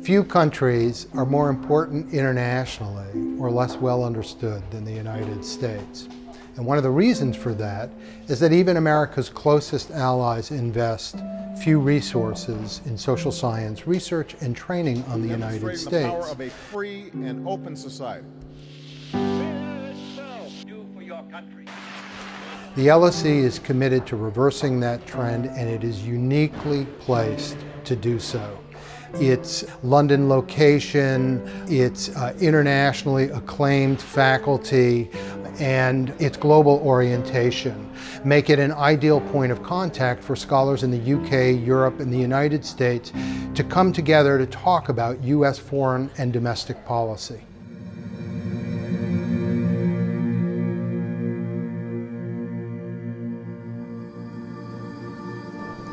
Few countries are more important internationally or less well understood than the United States. And one of the reasons for that is that even America's closest allies invest few resources in social science research and training on the United States. The power of a free and open society. The LSE is committed to reversing that trend, and it is uniquely placed to do so. Its London location, its internationally acclaimed faculty, and its global orientation make it an ideal point of contact for scholars in the UK, Europe, and the United States to come together to talk about US foreign and domestic policy.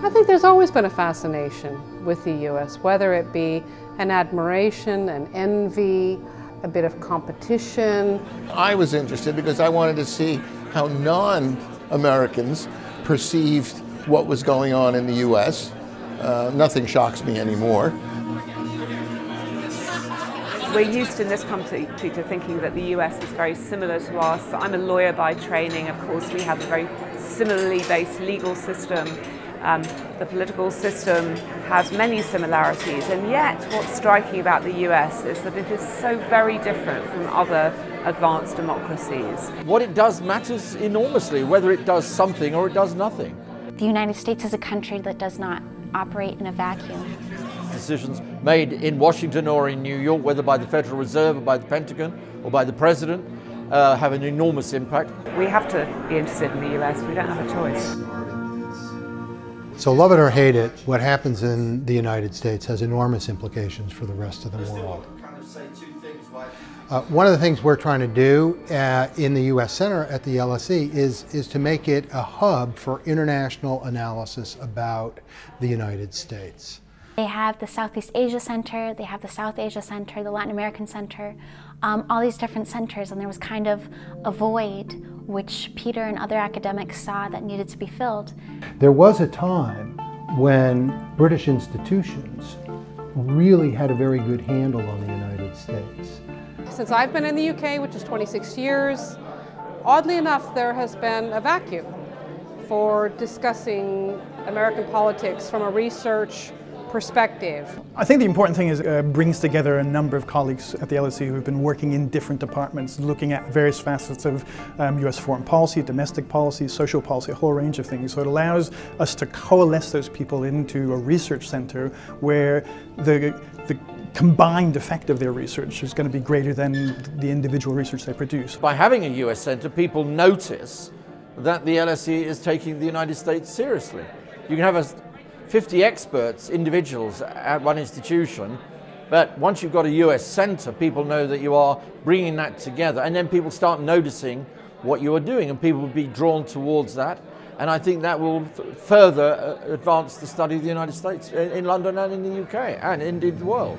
I think there's always been a fascination with the U.S., whether it be an admiration, an envy, a bit of competition. I was interested because I wanted to see how non-Americans perceived what was going on in the U.S. Nothing shocks me anymore. We're used in this country to thinking that the US is very similar to us. I'm a lawyer by training. Of course, we have a very similarly based legal system. The political system has many similarities, and yet what's striking about the US is that it is so very different from other advanced democracies. What it does matters enormously, whether it does something or it does nothing. The United States is a country that does not operate in a vacuum. Decisions made in Washington or in New York, whether by the Federal Reserve or by the Pentagon or by the President, have an enormous impact. We have to be interested in the US, we don't have a choice. So love it or hate it, what happens in the United States has enormous implications for the rest of the world. One of the things we're trying to do in the U.S. Center at the LSE is to make it a hub for international analysis about the United States. They have the Southeast Asia Center, they have the South Asia Center, the Latin American Center, all these different centers, and there was kind of a void which Peter and other academics saw that needed to be filled. There was a time when British institutions really had a very good handle on the United States. Since I've been in the UK, which is 26 years, oddly enough, there has been a vacuum for discussing American politics from a research perspective. I think the important thing is it brings together a number of colleagues at the LSE who have been working in different departments, looking at various facets of US foreign policy, domestic policy, social policy, a whole range of things. So it allows us to coalesce those people into a research center where the combined effect of their research is going to be greater than the individual research they produce. By having a US Center, people notice that the LSE is taking the United States seriously. You can have 50 experts, individuals at one institution, but once you've got a US Center, people know that you are bringing that together, and then people start noticing what you are doing, and people will be drawn towards that, and I think that will further advance the study of the United States in London and in the UK, and indeed the world.